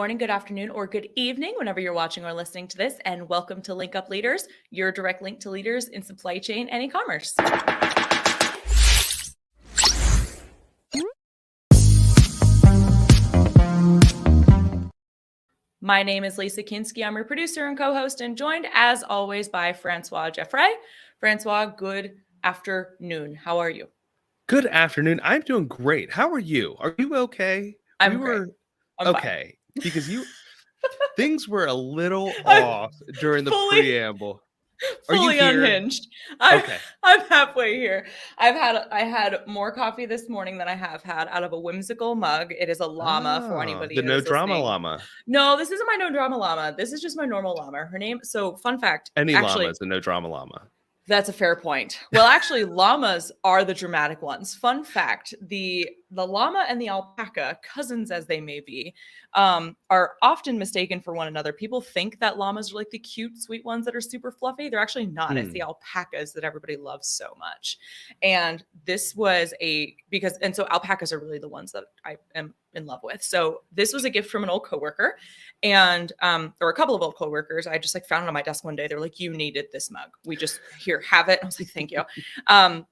morning, good afternoon, or good evening, whenever you're watching or listening to this, and welcome to Link Up Leaders, your direct link to leaders in supply chain and e-commerce. My name is Lisa Kinski. I'm your producer and co-host, and joined, as always, by Francois Jeffrey. Francois, good afternoon. How are you? Good afternoon. I'm doing great. How are you? Are you okay? I'm great. I'm okay fine. because things were a little off during the preamble. Are you Fully here? Unhinged. Okay. I'm halfway here. I had more coffee this morning than I have had out of a whimsical mug. It is a llama for anybody The who's no drama listening. llama. No, this isn't my no drama llama. This is just my normal llama. Her name. So fun fact. Any actually, llama is the no drama llama. That's a fair point. Well, actually, llamas are the dramatic ones. Fun fact, the llama and the alpaca, cousins as they may be, are often mistaken for one another. People think that llamas are like the cute, sweet ones that are super fluffy. They're actually not. It's the alpacas that everybody loves so much. And this was so alpacas are really the ones that I am in love with. So this was a gift from an old coworker, and there were a couple of old coworkers. I just found it on my desk one day. They're like, "You needed this mug. We just have it." I was like, "Thank you."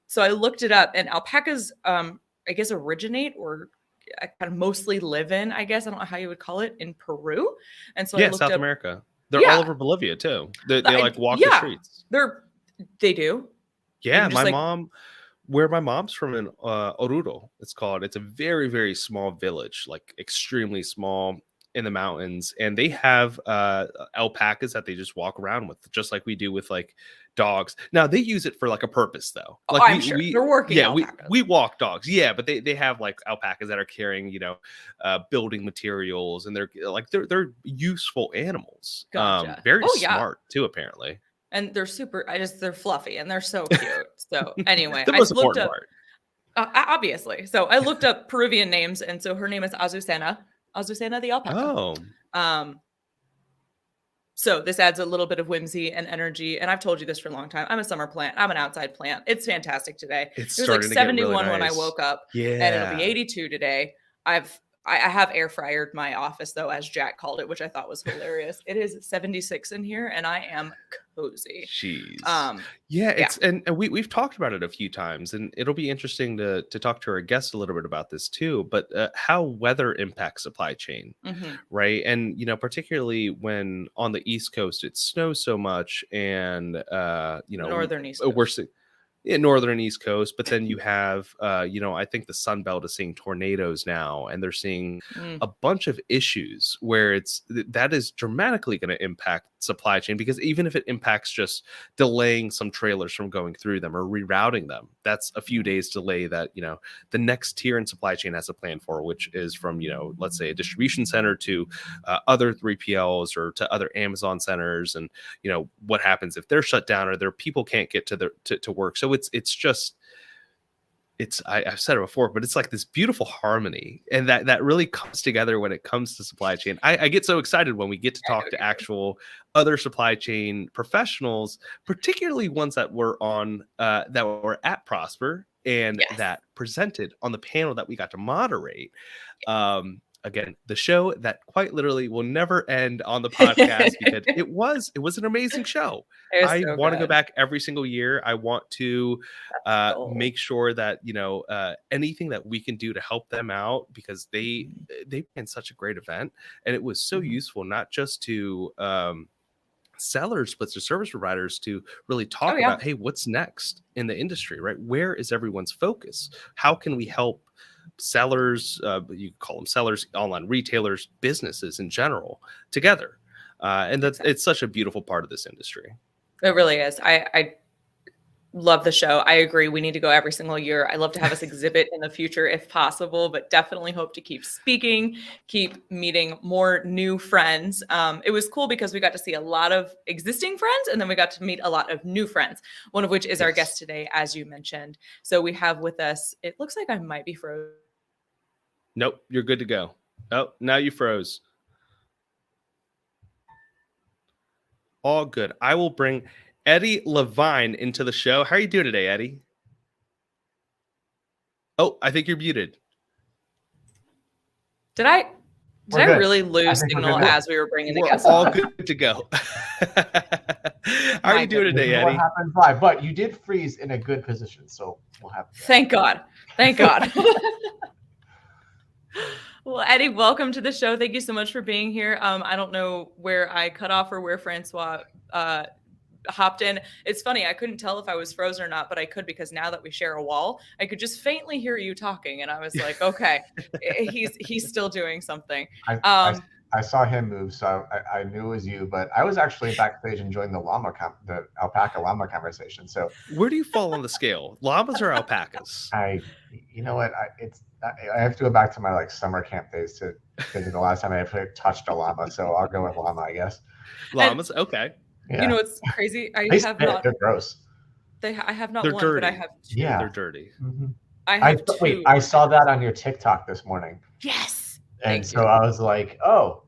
So I looked it up, and alpacas, I guess, originate or kind of mostly live in, I guess, I don't know how you would call it, in Peru. And so I looked South up, America. They're all over Bolivia too. They walk the streets. They do. Yeah, where my mom's from in Oruro, it's called. It's a very, very small village, like extremely small in the mountains, and they have alpacas that they just walk around with, just like we do with like dogs. Now they use it for like a purpose though. Like I'm sure they're working. Yeah, we walk dogs. Yeah, but they have like alpacas that are carrying building materials, and they're useful animals. Gotcha. Very smart too, apparently. And they're they're fluffy and they're so cute. So anyway, the most important part. Obviously. So I looked up Peruvian names, and so her name is Azucena the alpaca. Oh. So this adds a little bit of whimsy and energy. And I've told you this for a long time. I'm a summer plant. I'm an outside plant. It's fantastic today. It was like 71 when I woke up. Yeah. And it'll be 82 today. I have air fryered my office, though, as Jack called it, which I thought was hilarious. It is 76 in here, and I am cozy. Jeez. And we've talked about it a few times, and it'll be interesting to talk to our guests a little bit about this too. But how weather impacts supply chain, right? And particularly when on the East Coast it snows so much, and northern East Coast. Northern East Coast, but then you have I think the Sun Belt is seeing tornadoes now, and they're seeing a bunch of issues where that is dramatically going to impact supply chain, because even if it impacts just delaying some trailers from going through them or rerouting them, that's a few days delay that the next tier in supply chain has a plan for, which is from let's say a distribution center to other 3PLs or to other Amazon centers, and what happens if they're shut down or their people can't get to work. So I've said it before, but it's like this beautiful harmony, and that really comes together when it comes to supply chain. I get so excited when we get to talk to actual other supply chain professionals, particularly ones that were at Prosper and that presented on the panel that we got to moderate. Again, the show that quite literally will never end on the podcast, because it was an amazing show. I want to go back every single year. I want to make sure that anything that we can do to help them out, because they ran such a great event, and it was so useful, not just to sellers, but to service providers, to really talk about, hey, what's next in the industry, right? Where is everyone's focus? How can we help sellers, you call them sellers, online retailers, businesses in general, together? And it's such a beautiful part of this industry. It really is. I love the show. I agree. We need to go every single year. I love to have us exhibit in the future if possible, but definitely hope to keep speaking, keep meeting more new friends. It was cool because we got to see a lot of existing friends, and then we got to meet a lot of new friends, one of which is our guest today, as you mentioned. So we have with us, it looks like I might be frozen. Nope, you're good to go. Oh, now you froze. All good. I will bring Eddie Levine into the show. How are you doing today, Eddie? Oh, I think you're muted. Did I Did I really lose signal as we were bringing the guests all on? good to go. How are you doing today, Eddie? What happened live, but you did freeze in a good position, so we'll have to. Thank God. Thank God. Well, Eddie, welcome to the show. Thank you so much for being here. I don't know where I cut off or where Francois hopped in. It's funny, I couldn't tell if I was frozen or not, but I could, because now that we share a wall, I could just faintly hear you talking, and I was like, okay, he's still doing something. I saw him move, so I knew it was you, but I was actually backstage enjoying the alpaca llama conversation. So where do you fall on the scale, llamas or alpacas? You know what, I have to go back to my summer camp days because the last time I ever touched a llama, so I'll go with llama, I guess. Llamas, okay. Yeah. You know what's crazy? They're gross. I have not they're one, dirty. but I have two. Yeah, they're dirty. Mm-hmm. I have two. Wait, I saw that on your TikTok this morning. Yes. And so I was like, oh,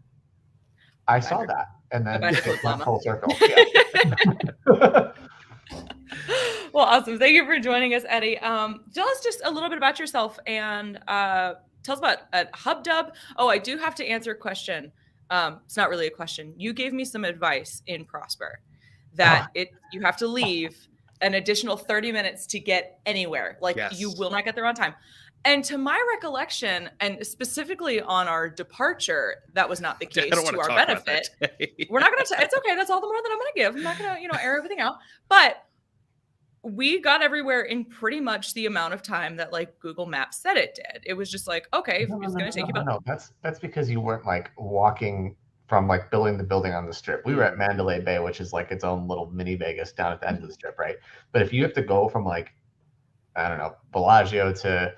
I saw that. And then it went full circle. Yeah. Well, awesome. Thank you for joining us, Eddie. Tell us just a little bit about yourself and tell us about HubDub. Oh, I do have to answer a question. It's not really a question. You gave me some advice in Prosper that you have to leave an additional 30 minutes to get anywhere. You will not get there on time. And to my recollection, and specifically on our departure, that was not the case to our benefit. We're not going to, it's okay. That's all the more that I'm going to give. I'm not going to, air everything out. But we got everywhere in pretty much the amount of time that Google Maps said it did. It was just okay, it's going to take you about. No, that's because you weren't walking from building the building on the strip. We were at Mandalay Bay, which is its own little mini Vegas down at the end of the strip, right? But if you have to go from I don't know, Bellagio to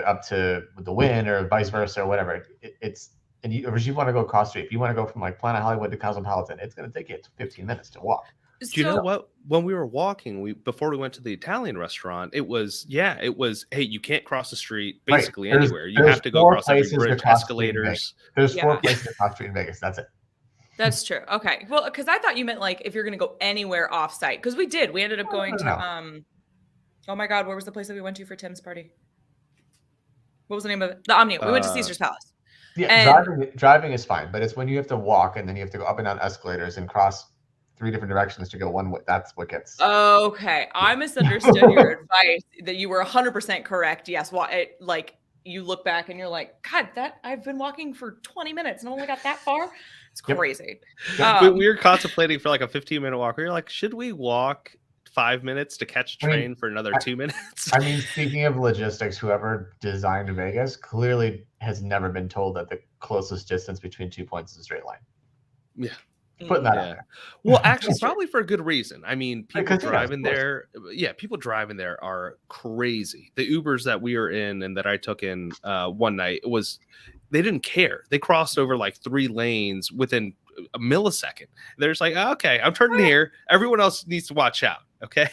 up to the Wynn or vice versa or whatever, or you want to go across the street. If you want to go from Planet Hollywood to Cosmopolitan, it's going to take you 15 minutes to walk. Do you know what? When we were walking, before we went to the Italian restaurant, it was, hey, you can't cross the street basically anywhere. You have to go across every bridge, escalators. There's 4 places to cross street in Vegas. That's it. That's true. Okay. Well, because I thought you meant if you're going to go anywhere off site. Because we did. We ended up going to, oh my God, where was the place that we went to for Tim's party? What was the name of it? The Omnia. We went to Caesar's Palace. Yeah, driving is fine, but it's when you have to walk and then you have to go up and down escalators and cross 3 different directions to go one way. That's what gets. Okay, I misunderstood your advice. That you were 100% correct. Yes, you look back and you're like, God, I've been walking for 20 minutes and I only got that far. It's crazy. We were contemplating for a 15-minute walk. We were like, should we walk 5 minutes to catch a train for another 2 minutes? I mean, speaking of logistics, whoever designed Vegas clearly has never been told that the closest distance between 2 points is a straight line. Yeah. Putting that out there. Well, actually, probably for a good reason. I mean, people driving there are crazy. The Ubers that we were in and that I took in one night, they didn't care. They crossed over 3 lanes within a millisecond. They're just okay, I'm turning here. Everyone else needs to watch out. Okay.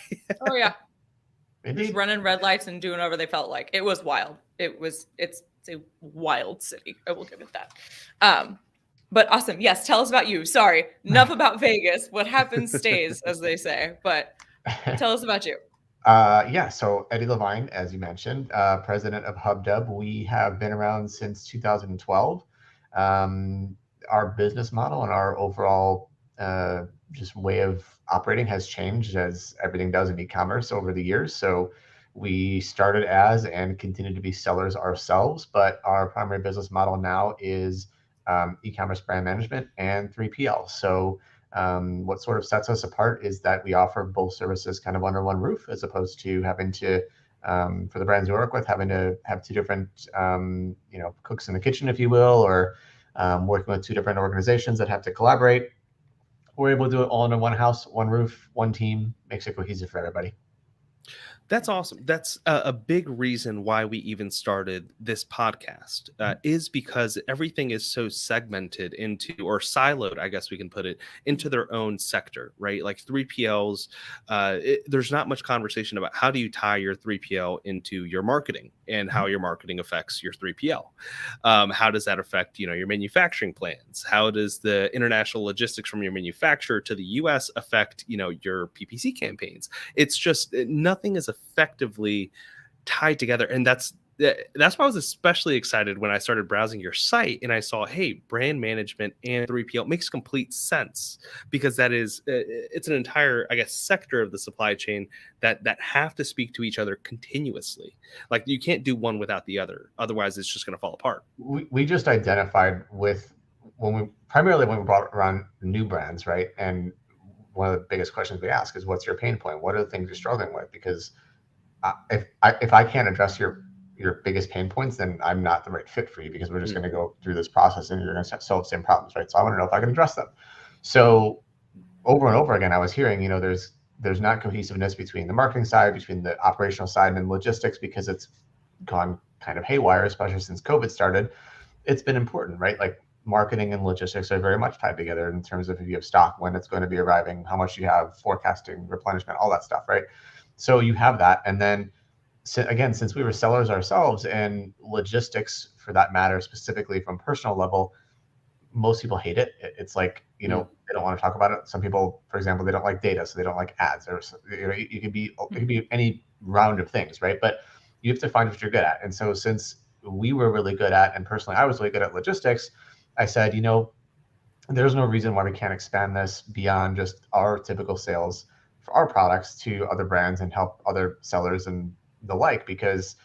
Oh yeah. Just running red lights and doing whatever they felt like. It was wild. It's a wild city. I will give it that. But awesome. Yes. Tell us about you. Sorry. Enough about Vegas. What happens stays, as they say. But tell us about you. So Eddie Levine, as you mentioned, president of HubDub. We have been around since 2012. Our business model and our overall just way of operating has changed, as everything does in e-commerce over the years. So we started as and continue to be sellers ourselves, but our primary business model now is e-commerce brand management and 3PL. So what sort of sets us apart is that we offer both services kind of under one roof, as opposed to having to, for the brands we work with, having to have 2 different, cooks in the kitchen, if you will, or working with 2 different organizations that have to collaborate. We're able to do it all under one house, one roof, one team. Makes it cohesive for everybody. That's awesome. That's a big reason why we even started this podcast, is because everything is so segmented into, or siloed, I guess we can put it, into their own sector, right? Like 3PLs, there's not much conversation about how do you tie your 3PL into your marketing and how your marketing affects your 3PL. How does that affect, your manufacturing plans? How does the international logistics from your manufacturer to the US affect, your PPC campaigns? It's just nothing is effectively tied together. And that's that's why I was especially excited when I started browsing your site and I saw, hey, brand management and 3PL makes complete sense, because that is, it's an entire, I guess, sector of the supply chain that have to speak to each other continuously. Like you can't do one without the other. Otherwise, it's just going to fall apart. We just identified with primarily when we brought around new brands, right? And one of the biggest questions we ask is, what's your pain point? What are the things you're struggling with? Because if I can't address your biggest pain points, then I'm not the right fit for you, because we're just going to go through this process and you're going to solve the same problems, right? So I want to know if I can address them. So over and over again, I was hearing, there's not cohesiveness between the marketing side, between the operational side and logistics, because it's gone kind of haywire, especially since COVID started. It's been important, right? Like marketing and logistics are very much tied together in terms of if you have stock, when it's going to be arriving, how much you have, forecasting, replenishment, all that stuff, right? So you have that. And then again, since we were sellers ourselves, and logistics for that matter, specifically from personal level, most people hate it. It's like, they don't want to talk about it. Some people, for example, they don't like data, so they don't like ads, or it could be any round of things, right? But you have to find what you're good at. And so since we were really good at, and personally I was really good at logistics, I said, there's no reason why we can't expand this beyond just our typical sales for our products to other brands and help other sellers and the like, because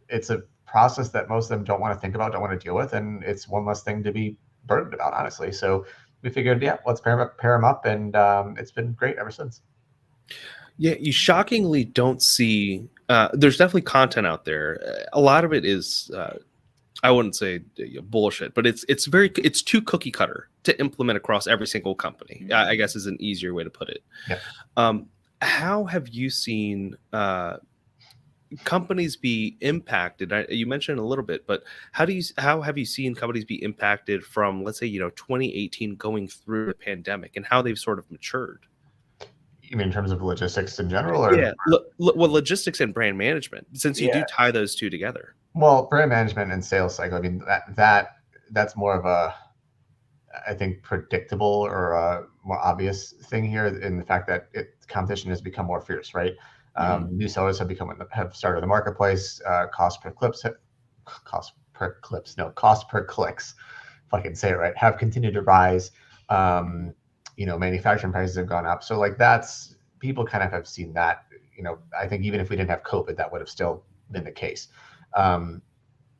it's a process that most of them don't want to think about, don't want to deal with, and it's one less thing to be burdened about, honestly. So we figured, let's pair them up, and it's been great ever since. Yeah, you shockingly don't see. There's definitely content out there. A lot of it is, I wouldn't say bullshit, but it's too cookie cutter to implement across every single company. I guess is an easier way to put it. Yeah. How have you seen companies be impacted? You mentioned a little bit, but how have you seen companies be impacted from, let's say, 2018 going through the pandemic, and how they've sort of matured? You mean in terms of logistics in general, or? Yeah, well, logistics and brand management, since you do tie those two together. Well, brand management and sales cycle, I mean, that's more of a, I think, predictable or a more obvious thing here, in the fact that competition has become more fierce, right? New sellers have started the marketplace. Cost per clicks, if I can say it right, have continued to rise. Manufacturing prices have gone up. So like that's, people kind of have seen that. I think even if we didn't have COVID, that would have still been the case.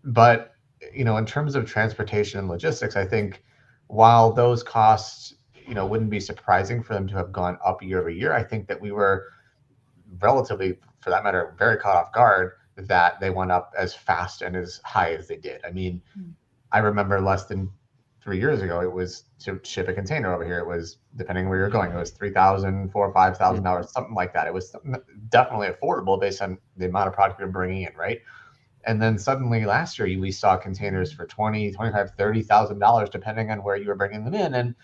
But in terms of transportation and logistics, I think while those costs, wouldn't be surprising for them to have gone up year over year, I think that we were relatively, for that matter, very caught off guard that they went up as fast and as high as they did. I mean, I remember less than 3 years ago, it was to ship a container over here. It was, depending where you're going, it was $3,000, $4,000, or $5,000, something like that. It was definitely affordable based on the amount of product we were bringing in, right? And then suddenly last year, we saw containers for $20,000, $25,000, $30,000, depending on where you were bringing them in. And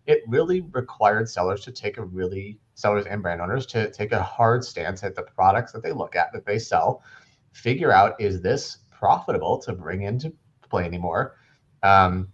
it really required sellers and brand owners to take a hard stance at the products that they look at, that they sell, figure out, is this profitable to bring into play anymore? And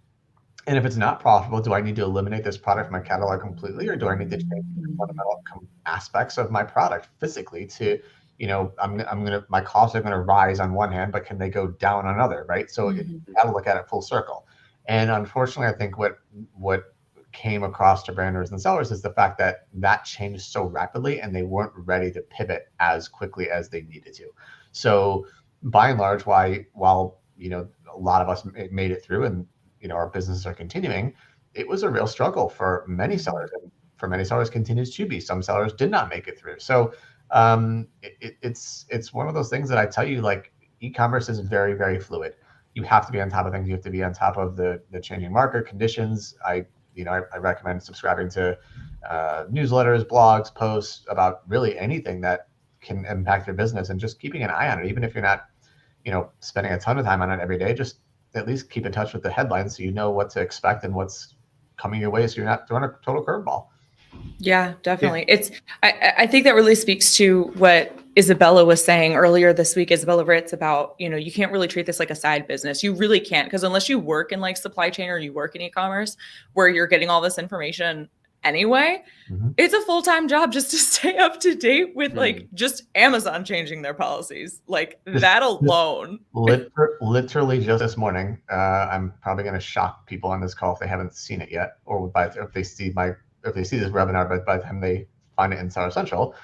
if it's not profitable, do I need to eliminate this product from my catalog completely, or do I need to change the fundamental aspects of my product physically to, my costs are gonna rise on one hand, but can they go down on another, right? So you gotta look at it full circle. And unfortunately, I think what came across to brand owners and sellers is the fact that changed so rapidly, and they weren't ready to pivot as quickly as they needed to. So by and large, while a lot of us made it through, and our businesses are continuing, it was a real struggle for many sellers, and for many sellers continues to be. Some sellers did not make it through. So it's one of those things that I tell you, like, e-commerce is very, very fluid. You have to be on top of things. You have to be on top of the changing market conditions. I recommend subscribing to newsletters, blogs, posts about really anything that can impact your business, and just keeping an eye on it, even if you're not, spending a ton of time on it every day. Just at least keep in touch with the headlines, so you know what to expect and what's coming your way, so you're not throwing a total curveball. Yeah, definitely. I think that really speaks to what Isabella was saying earlier this week. Isabella Ritz, about, you can't really treat this like a side business. You really can't, because unless you work in like supply chain or you work in e-commerce, where you're getting all this information anyway, Mhm. it's a full-time job just to stay up to date with like just Amazon changing their policies. Like that Just alone. literally just this morning, I'm probably going to shock people on this call if they haven't seen it yet, or if they see this webinar, but by the time they find it in Seller Central.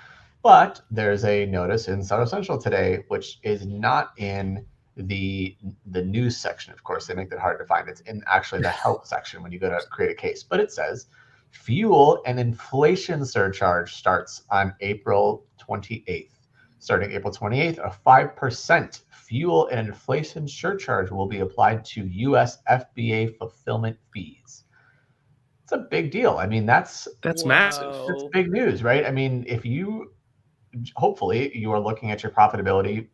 But there's a notice in Seller Central today, which is not in the news section. Of course, they make it hard to find. It's in actually the help section when you go to create a case. But it says fuel and inflation surcharge starts on April 28th. Starting April 28th, a 5% fuel and inflation surcharge will be applied to US FBA fulfillment fees. It's a big deal. I mean, that's massive. that's big news, right? I mean, if you hopefully you are looking at your profitability,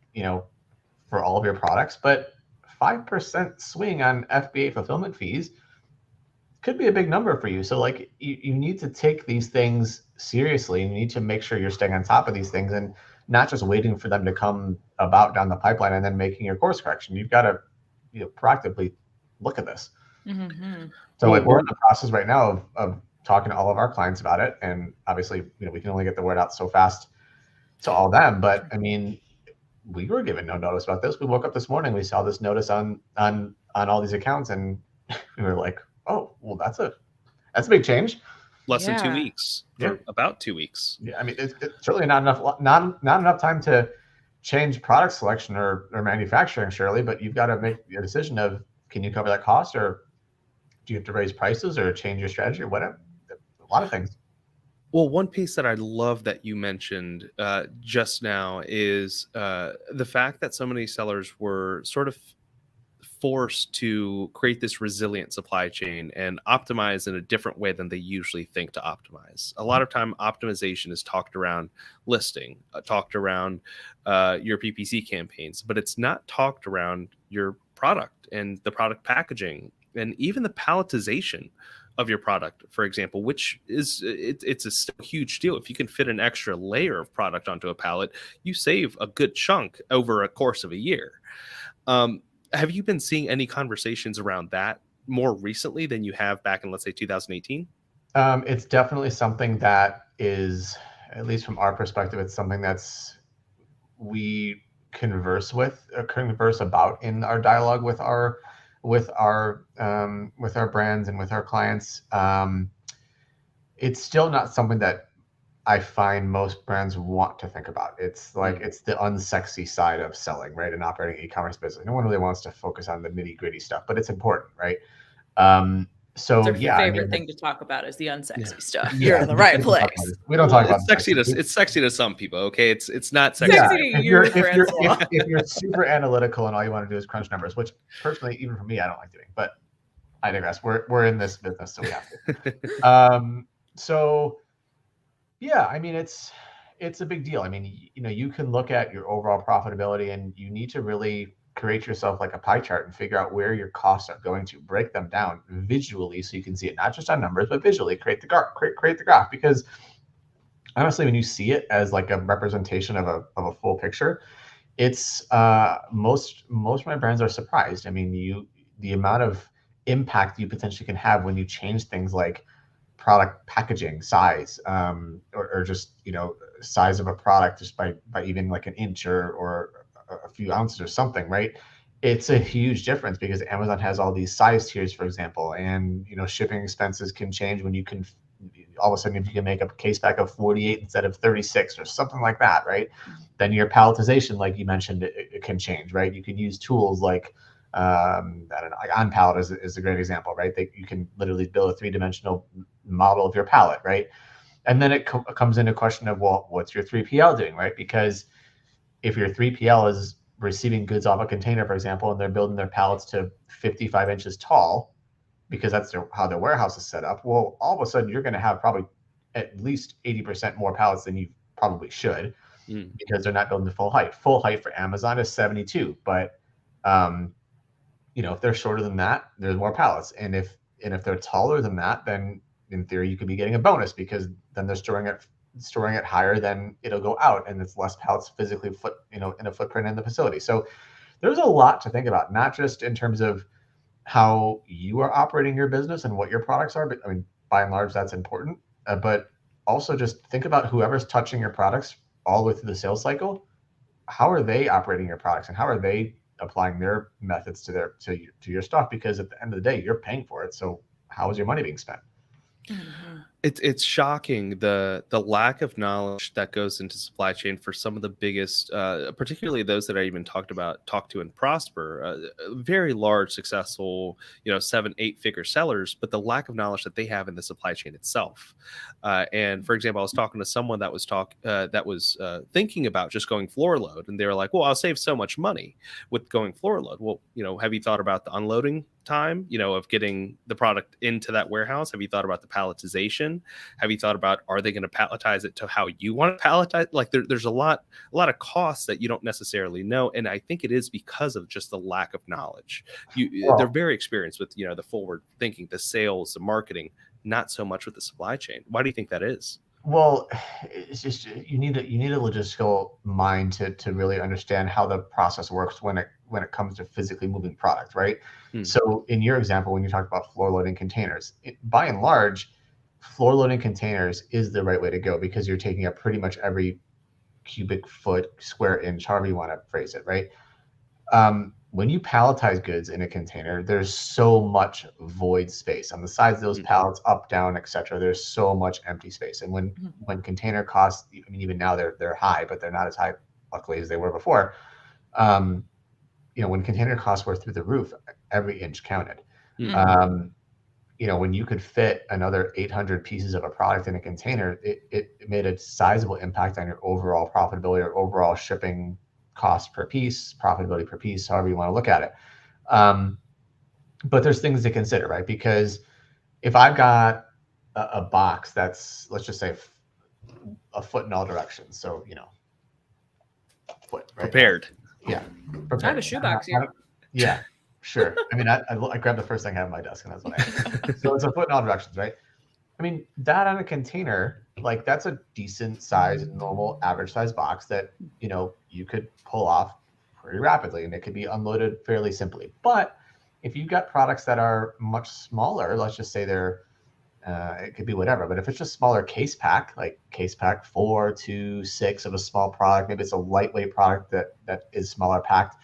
for all of your products, but 5% swing on FBA fulfillment fees could be a big number for you. So like you need to take these things seriously, and you need to make sure you're staying on top of these things and not just waiting for them to come about down the pipeline and then making your course correction. You've got to proactively look at this. Mm-hmm. So like we're in the process right now of talking to all of our clients about it. And obviously, we can only get the word out so fast to all of them. But I mean, we were given no notice about this. We woke up this morning, we saw this notice on all these accounts, and we were like, oh, well, that's a big change. Less than 2 weeks. Yeah. About 2 weeks. Yeah, I mean, it's certainly not enough time to change product selection or manufacturing, surely, but you've got to make a decision of, can you cover that cost, or do you have to raise prices or change your strategy or whatever? A lot of things. Well, one piece that I love that you mentioned just now is the fact that so many sellers were sort of forced to create this resilient supply chain and optimize in a different way than they usually think to optimize. A lot of time, optimization is talked around listing, talked around your PPC campaigns, but it's not talked around your product and the product packaging and even the palletization of your product, for example, which is it's a huge deal. If you can fit an extra layer of product onto a pallet, you save a good chunk over a course of a year. Have you been seeing any conversations around that more recently than you have back in, let's say, 2018? It's definitely something that is, at least from our perspective, it's something we converse about in our dialogue with our brands and with our clients. It's still not something that I find most brands want to think about. It's like it's the unsexy side of selling, right? And operating e-commerce business. No one really wants to focus on the nitty-gritty stuff, but it's important, right? So it's our favorite thing to talk about is the unsexy stuff. You're in the right place. We don't talk about it's sexy to some people. Okay, it's not sexy. Yeah, to you, if you're super analytical and all you want to do is crunch numbers, which personally, even for me, I don't like doing. But I digress. We're in this business, so we have to. So yeah, I mean, it's a big deal. I mean, you can look at your overall profitability, and you need to really create yourself like a pie chart and figure out where your costs are going to, break them down visually so you can see it, not just on numbers, but visually create the graph. Because honestly, when you see it as like a representation of a full picture, it's most of my brands are surprised. I mean, the amount of impact you potentially can have when you change things like product packaging size, or just size of a product just by even like an inch or a few ounces or something, right? It's a huge difference because Amazon has all these size tiers, for example, and shipping expenses can change when you can all of a sudden, if you can make a case pack of 48 instead of 36 or something like that, right? Then your palletization, like you mentioned, it can change, right? You can use tools like I don't know, like OnPallet is a great example, right? You can literally build a 3-dimensional model of your pallet, right? And then it comes into question of, well, what's your 3PL doing, right? Because if your 3PL is receiving goods off a container, for example, and they're building their pallets to 55 inches tall, because that's how their warehouse is set up, well, all of a sudden you're going to have probably at least 80% more pallets than you probably should, because they're not building the full height. Full height for Amazon is 72, but if they're shorter than that, there's more pallets. And if they're taller than that, then in theory you could be getting a bonus, because then they're storing it higher, then it'll go out and it's less pallets physically in a footprint in the facility. So there's a lot to think about, not just in terms of how you are operating your business and what your products are, but I mean, by and large, that's important. but also just think about whoever's touching your products all the way through the sales cycle. How are they operating your products, and how are they applying their methods to your stuff? Because at the end of the day, you're paying for it. So how is your money being spent? Mhm. It's shocking the lack of knowledge that goes into supply chain for some of the biggest, particularly those that I even talked to and prosper, very large, successful, 7-8 figure sellers, but the lack of knowledge that they have in the supply chain itself. And for example, I was talking to someone that was thinking about just going floor load, and they were like, "Well, I'll save so much money with going floor load." Well, have you thought about the unloading time, of getting the product into that warehouse? Have you thought about the palletization? Have you thought about, are they going to palletize it to how you want to palletize? Like there's a lot of costs that you don't necessarily know. And I think it is because of just the lack of knowledge. They're very experienced with, the forward thinking, the sales, the marketing, not so much with the supply chain. Why do you think that is? Well, it's just you need a logistical mind to really understand how the process works when it comes to physically moving product, right? So in your example, when you talk about floor loading containers, by and large, floor loading containers is the right way to go, because you're taking up pretty much every cubic foot, square inch, however you want to phrase it, right? When you palletize goods in a container, there's so much void space on the sides of those pallets, up, down, etc. There's so much empty space. And when container costs, I mean, even now they're high, but they're not as high, luckily, as they were before. When container costs were through the roof, every inch counted. When you could fit another 800 pieces of a product in a container, it made a sizable impact on your overall profitability or overall shipping cost per piece, profitability per piece, however you want to look at it. But there's things to consider, right? Because if I've got a box that's, let's just say, a foot in all directions, so foot, right? Prepared. Yeah, I have a shoebox here. Yeah, sure. I mean, I grabbed the first thing I have on my desk, and that's what I have. So it's a foot in all directions, right? I mean, that on a container, like, that's a decent size, normal, average size box that, you could pull off pretty rapidly, and it could be unloaded fairly simply. But if you've got products that are much smaller, let's just say it could be whatever, but if it's just smaller case pack, like case pack 4 to 6 of a small product, maybe it's a lightweight product that is smaller packed.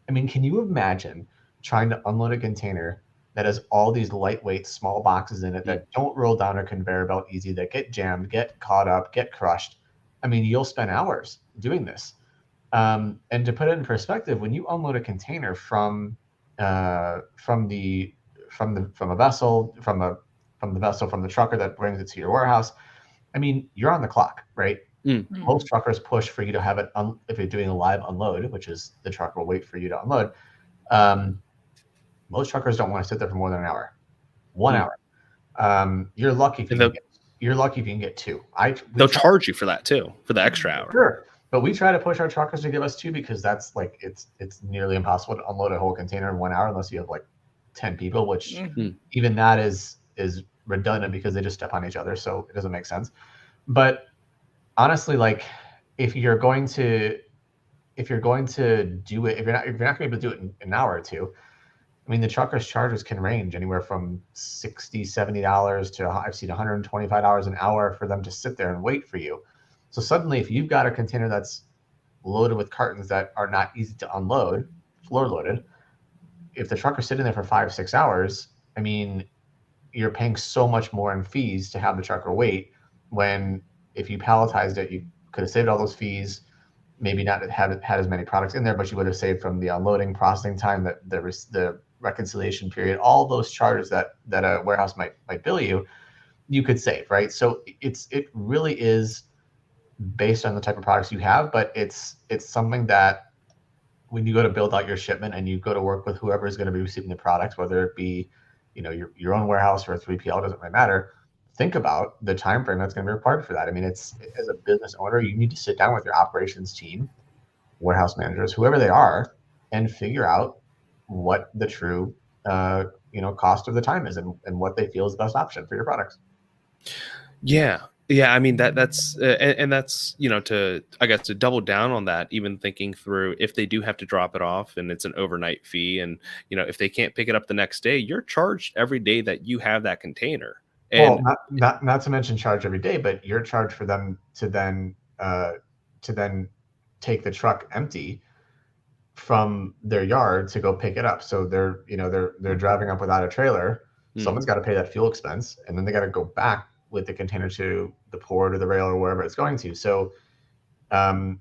I mean, can you imagine trying to unload a container that has all these lightweight small boxes in it that don't roll down a conveyor belt easy, that get jammed, get caught up, get crushed? I mean, you'll spend hours doing this. And to put it in perspective, when you unload a container from a vessel, from the trucker that brings it to your warehouse, I mean, you're on the clock, right? Most truckers push for you to have it, if you're doing a live unload, which is the trucker will wait for you to unload. Most truckers don't want to sit there for more than an hour, 1 hour. You're lucky if you can get 2. They'll charge you for that too, for the extra hour. Sure, but we try to push our truckers to give us 2, because that's like it's nearly impossible to unload a whole container in 1 hour unless you have like 10 people, which even that is redundant because they just step on each other, so it doesn't make sense. But honestly, like, if you're going to do it, if you're not going to be able to do it in an hour or 2, I mean, the truckers' charges can range anywhere from $60-$70 to, I've seen $125 an hour for them to sit there and wait for you. So suddenly, if you've got a container that's loaded with cartons that are not easy to unload, floor loaded, if the trucker's sitting there for 5-6 hours, I mean, you're paying so much more in fees to have the trucker wait, when if you palletized it, you could have saved all those fees, maybe not had as many products in there, but you would have saved from the unloading, processing time, the reconciliation period, all those charges that a warehouse might bill you could save, right? So it really is based on the type of products you have, but it's something that when you go to build out your shipment and you go to work with whoever is going to be receiving the products, whether it be your own warehouse or a 3PL, doesn't really matter. Think about the time frame that's going to be required for that. I mean, as a business owner, you need to sit down with your operations team, warehouse managers, whoever they are, and figure out what the true cost of the time is, and what they feel is the best option for your products. Yeah. I mean, that's and that's, to double down on that, even thinking through, if they do have to drop it off and it's an overnight fee, and if they can't pick it up the next day, you're charged every day that you have that container. Well, And not to mention charge every day, but you're charged for them to then take the truck empty from their yard to go pick it up. So they're driving up without a trailer. Someone's got to pay that fuel expense, and then they got to go back with the container to the port or the rail or wherever it's going to. So um,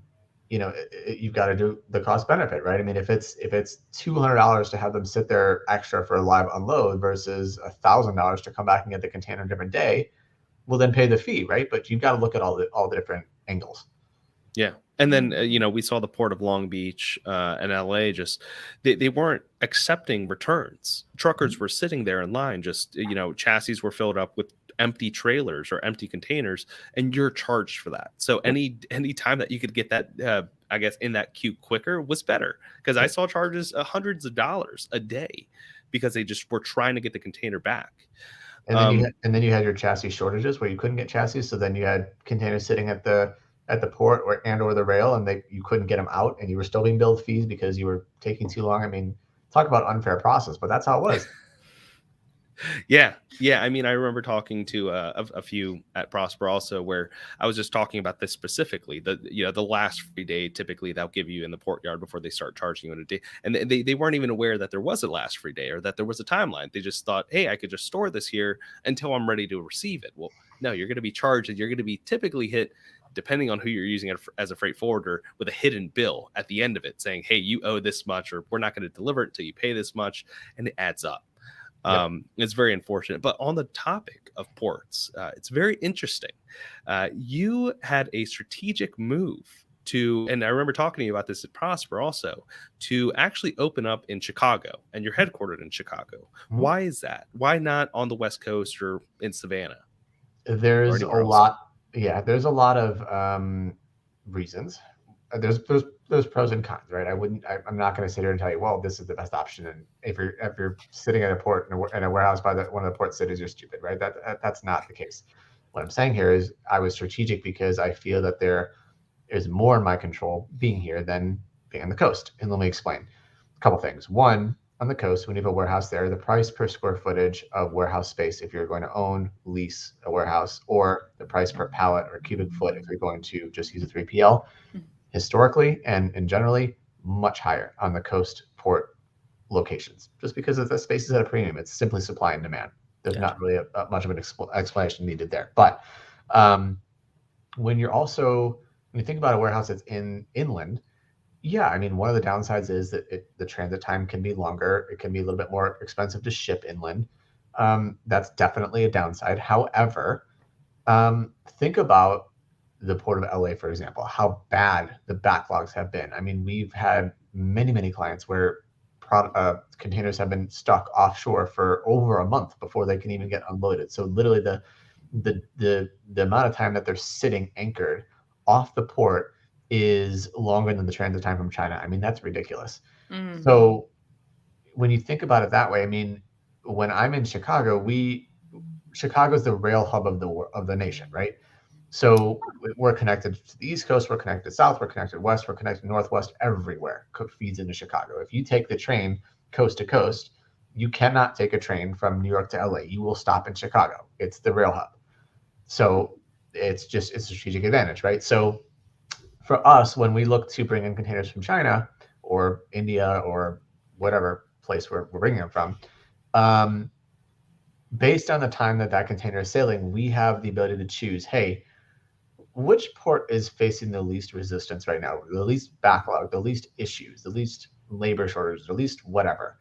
you've got to do the cost benefit, right? I mean, if it's $200 to have them sit there extra for a live unload versus $1,000 to come back and get the container a different day, well, then pay the fee, right? But you've got to look at all the different angles. yeah. And then, we saw the port of Long Beach and LA, just they weren't accepting returns. Truckers were sitting there in line, just, chassis were filled up with empty trailers or empty containers, and you're charged for that. So any time that you could get that, I guess, in that queue quicker was better, because I saw charges hundreds of dollars a day because they just were trying to get the container back. And then you had your chassis shortages where you couldn't get chassis, so then you had containers sitting at the port or the rail, and you couldn't get them out, and you were still being billed fees because you were taking too long. I mean, talk about unfair process, but that's how it was. Yeah. I mean, I remember talking to a few at Prosper also, where I was just talking about this specifically. The last free day, typically they'll give you in the port yard before they start charging you in a day, and they weren't even aware that there was a last free day or that there was a timeline. They just thought, hey, I could just store this here until I'm ready to receive it. Well, no, you're going to be charged, and you're going to be typically hit, depending on who you're using as a freight forwarder, with a hidden bill at the end of it saying, hey, you owe this much, or we're not going to deliver it until you pay this much, and it adds up. Yep. It's very unfortunate. But on the topic of ports, it's very interesting. You had a strategic move to, and I remember talking to you about this at Prosper also, to actually open up in Chicago, and you're headquartered in Chicago. Mhm. Why is that? Why not on the West Coast or in Savannah? There's a lot of reasons. There's pros and cons, right? I'm not going to sit here and tell you, well, this is the best option. And if you're sitting at a port in a warehouse by one of the port cities, you're stupid, right? That's not the case. What I'm saying here is I was strategic because I feel that there is more in my control being here than being on the coast. And let me explain a couple things. One, on the coast, when you have a warehouse there, the price per square footage of warehouse space, if you're going to own, lease a warehouse, or the price per pallet or cubic foot, if you're going to just use a 3PL, historically and generally much higher on the coast port locations, just because the space is at a premium. It's simply supply and demand. There's not really much of an explanation needed there. But when you think about a warehouse that's inland, yeah, I mean, one of the downsides is that the transit time can be longer. It can be a little bit more expensive to ship inland. That's definitely a downside. However, think about the port of LA, for example, how bad the backlogs have been. I mean, we've had many clients where containers have been stuck offshore for over a month before they can even get unloaded. So literally the amount of time that they're sitting anchored off the port is longer than the transit time from China. I mean, that's ridiculous. Mm-hmm. So when you think about it that way, I mean, when I'm in Chicago, Chicago's the rail hub of the nation, right? So we're connected to the East Coast, we're connected South, we're connected West, we're connected Northwest, everywhere feeds into Chicago. If you take the train coast to coast, you cannot take a train from New York to LA. You will stop in Chicago. It's the rail hub. So it's a strategic advantage, right? So for us, when we look to bring in containers from China or India or whatever place we're bringing them from, based on the time that container is sailing, we have the ability to choose, hey, which port is facing the least resistance right now, the least backlog, the least issues, the least labor shortage, the least whatever.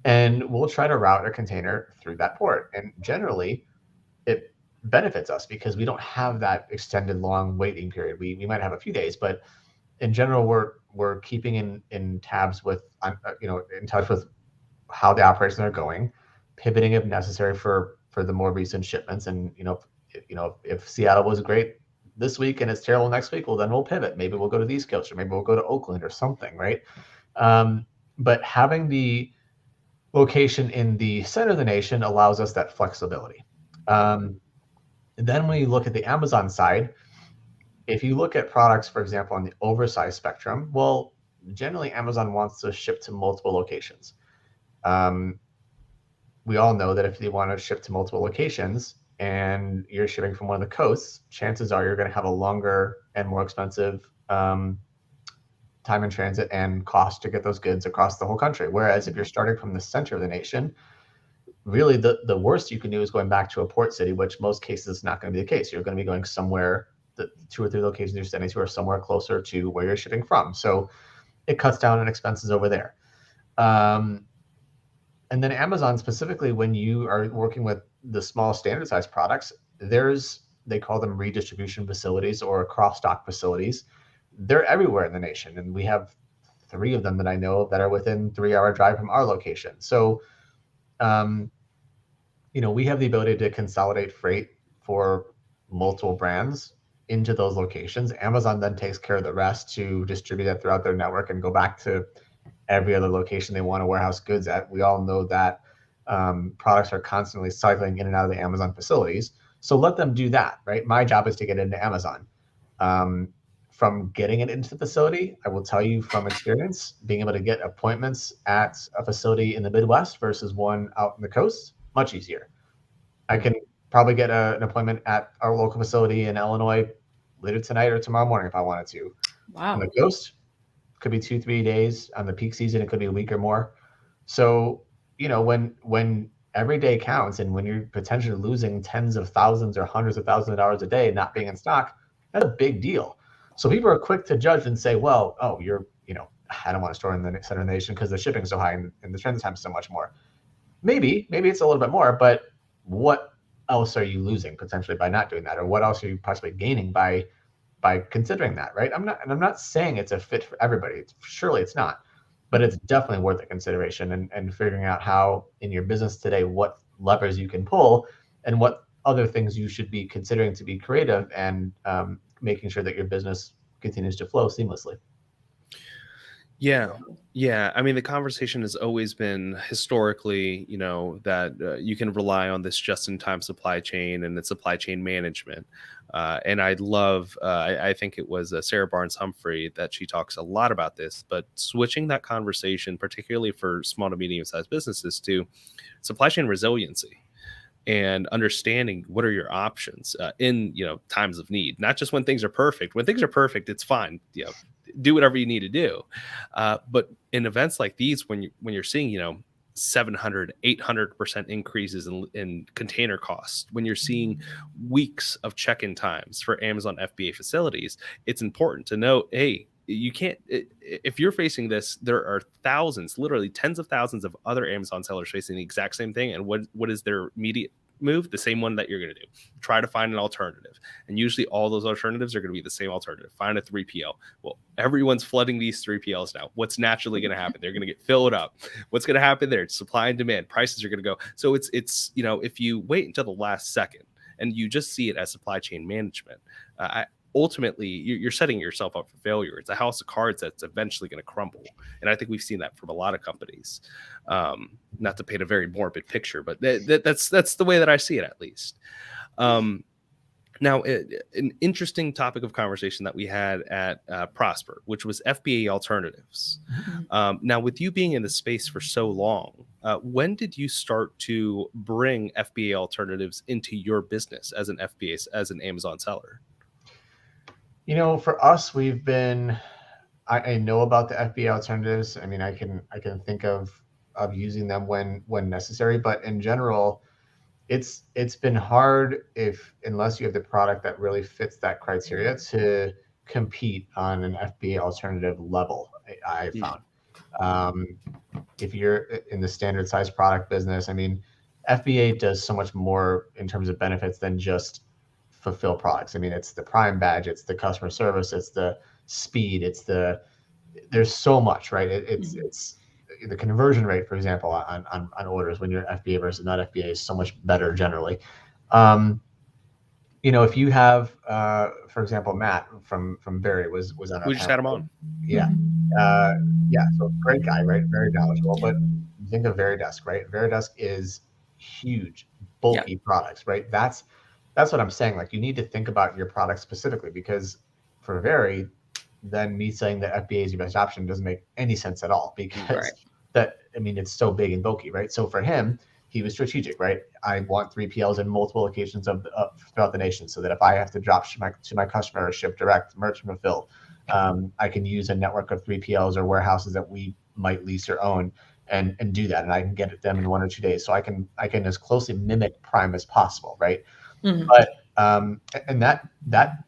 And we'll try to route a container through that port. And generally, it benefits us because we don't have that extended long waiting period. We might have a few days, but in general, we're keeping in tabs with, in touch with how the operations are going, pivoting if necessary for the more recent shipments. And, if Seattle was great this week and it's terrible next week, well, then we'll pivot. Maybe we'll go to the East Coast, or maybe we'll go to Oakland or something, right? But having the location in the center of the nation allows us that flexibility. Then when you look at the Amazon side, if you look at products, for example, on the oversized spectrum, well, generally Amazon wants to ship to multiple locations. We all know that if they want to ship to multiple locations, and you're shipping from one of the coasts, chances are you're going to have a longer and more expensive time in transit and cost to get those goods across the whole country. Whereas if you're starting from the center of the nation, really the worst you can do is going back to a port city, which most cases is not going to be the case. You're going to be going somewhere, the 2 or 3 locations you're sending to are somewhere closer to where you're shipping from. So it cuts down on expenses over there. And then Amazon specifically, when you are working with the small standard size products, they call them redistribution facilities or cross-dock facilities. They're everywhere in the nation. And we have 3 of them that I know that are within 3-hour drive from our location. So, we have the ability to consolidate freight for multiple brands into those locations. Amazon then takes care of the rest to distribute that throughout their network and go back to every other location they want to warehouse goods at. We all know that products are constantly cycling in and out of the Amazon facilities. So let them do that, right? My job is to get into Amazon. From getting it into the facility, I will tell you from experience, being able to get appointments at a facility in the Midwest versus one out in the coast, much easier. I can probably get an appointment at our local facility in Illinois later tonight or tomorrow morning if I wanted to. Wow. On the coast, could be 2-3 days. On the peak season, it could be a week or more. So, when every day counts and when you're potentially losing tens of thousands or hundreds of thousands of dollars a day not being in stock, that's a big deal. So people are quick to judge and say, well, I don't want to store in the center of the nation because the shipping's so high and the transit time is so much more. Maybe it's a little bit more, but what else are you losing potentially by not doing that? Or what else are you possibly gaining by considering that, right? I'm not saying it's a fit for everybody. Surely it's not, but it's definitely worth a consideration and figuring out how in your business today, what levers you can pull and what other things you should be considering to be creative and making sure that your business continues to flow seamlessly. Yeah. I mean, the conversation has always been historically, that you can rely on this just-in-time supply chain and the supply chain management. And I love, I think it was Sarah Barnes Humphrey that she talks a lot about this, but switching that conversation, particularly for small to medium-sized businesses, to supply chain resiliency and understanding what are your options in times of need, not just when things are perfect. When things are perfect, it's fine. Do whatever you need to do. But in events like these, when you're seeing 700, 800% increases in container costs, when you're seeing weeks of check-in times for Amazon FBA facilities, it's important to know, hey, you can't, if you're facing this, there are thousands, literally tens of thousands of other Amazon sellers facing the exact same thing. And what is their immediate move? The same one that you're going to do. Try to find an alternative. And usually all those alternatives are going to be the same alternative. Find a 3PL. Well, everyone's flooding these 3PLs now. What's naturally going to happen? They're going to get filled up. What's going to happen there? It's supply and demand. Prices are going to go. So it's if you wait until the last second and you just see it as supply chain management, ultimately you're setting yourself up for failure. It's a house of cards that's eventually going to crumble. And I think we've seen that from a lot of companies. Not to paint a very morbid picture, but that's the way that I see it, at least. Now, an interesting topic of conversation that we had at Prosper, which was FBA alternatives. Now, with you being in the space for so long, when did you start to bring FBA alternatives into your business as an Amazon seller? For us, we've been, I know about the FBA alternatives. I mean, I can think of using them when necessary, but in general, it's been hard unless you have the product that really fits that criteria to compete on an FBA alternative level. I found if you're in the standard size product business, I mean, FBA does so much more in terms of benefits than just fulfill products. I mean, it's the Prime badge, it's the customer service, it's the speed, there's so much, right? It's the conversion rate, for example, on orders when you're FBA versus not FBA is so much better generally. If you have, for example, Matt from Barry was on our We just had him on. Yeah. So great guy, right? Very knowledgeable. But you think of Veridesk, right? Veridesk is huge, bulky products, right? That's what I'm saying. Like, you need to think about your product specifically, because for Very, then me saying that FBA is your best option doesn't make any sense at all, because it's so big and bulky, right? So for him, he was strategic, right? I want 3PLs in multiple locations throughout the nation, so that if I have to drop to my customer or ship direct, merchant fulfill, I can use a network of 3PLs or warehouses that we might lease or own and do that, and I can get it them in 1 or 2 days. So I can as closely mimic Prime as possible, right? Mhm. But and that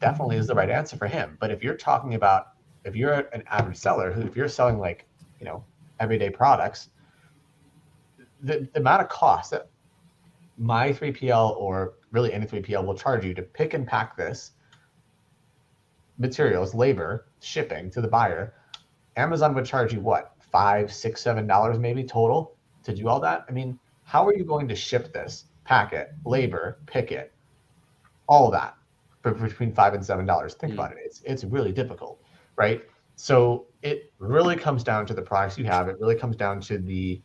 definitely is the right answer for him. But if you're talking about, if you're an average seller if you're selling like, everyday products, the amount of cost that my 3PL or really any 3PL will charge you to pick and pack this, materials, labor, shipping to the buyer, Amazon would charge you what, $5, $6, $7 maybe total to do all that? I mean, how are you going to ship this, pack it, labor, pick it, all of that for between $5 and $7? Think about it. It's really difficult, right? So it really comes down to the products you have. It really comes down to the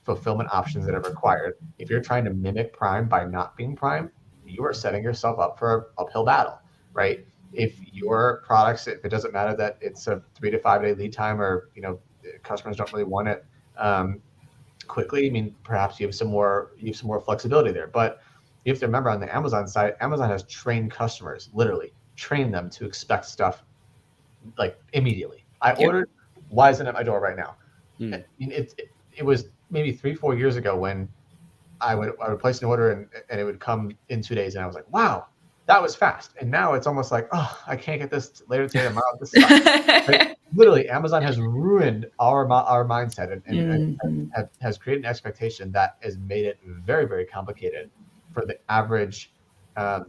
fulfillment options that are required. If you're trying to mimic Prime by not being Prime, you are setting yourself up for an uphill battle, right? If your products, if it doesn't matter that it's a 3 to 5 day lead time, or customers don't really want it quickly, I mean, perhaps you have some more flexibility there. But you have to remember, on the Amazon side, Amazon has trained customers, literally trained them to expect stuff like immediately. I ordered, why isn't it at my door right now? I mean, it was maybe 3-4 years ago when I would place an order and it would come in 2 days, and I was like, wow, that was fast. And now it's almost like, oh, I can't get this later today, tomorrow. This sucks. Right? Literally, Amazon has ruined our mindset and has created an expectation that has made it very, very complicated for the average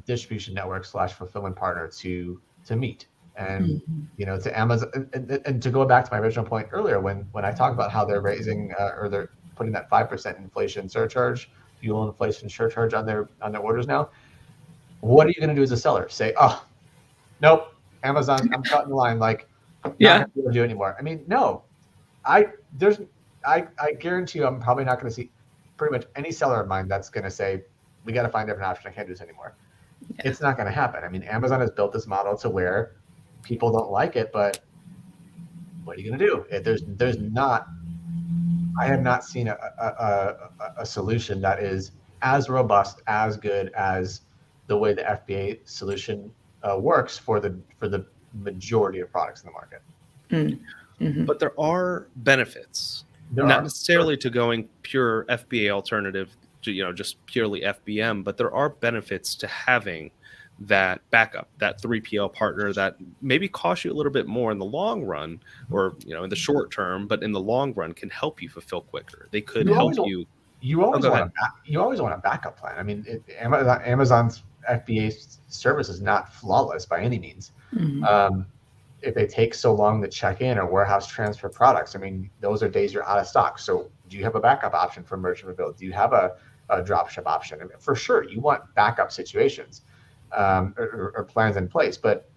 distribution network / fulfillment partner to meet. And to Amazon, and to go back to my original point earlier, when I talk about how they're raising or they're putting that 5% inflation surcharge, fuel inflation surcharge on their orders now, what are you going to do as a seller? Say, oh, nope, Amazon, I'm cutting the line, like, not going to be able to do it anymore. I mean, no, I guarantee you, I'm probably not going to see pretty much any seller of mine that's going to say, we got to find a different option, I can't do this anymore. It's not going to happen. I mean, Amazon has built this model to where people don't like it, but what are you going to do? There's not, I have not seen a solution that is as robust, as good as the way the FBA solution works for the majority of products in the market. But there are benefits, not necessarily to going pure FBA alternative to just purely FBM, but there are benefits to having that backup, that 3PL partner that maybe costs you a little bit more in the long run, or in the short term, but in the long run can help you fulfill quicker. They could help you. You always want a backup plan. I mean, Amazon's FBA service is not flawless by any means. If they take so long to check in or warehouse transfer products, I mean, those are days you're out of stock. So do you have a backup option for merchant fulfilled? Do you have a drop ship option? I mean, for sure, you want backup situations or plans in place. But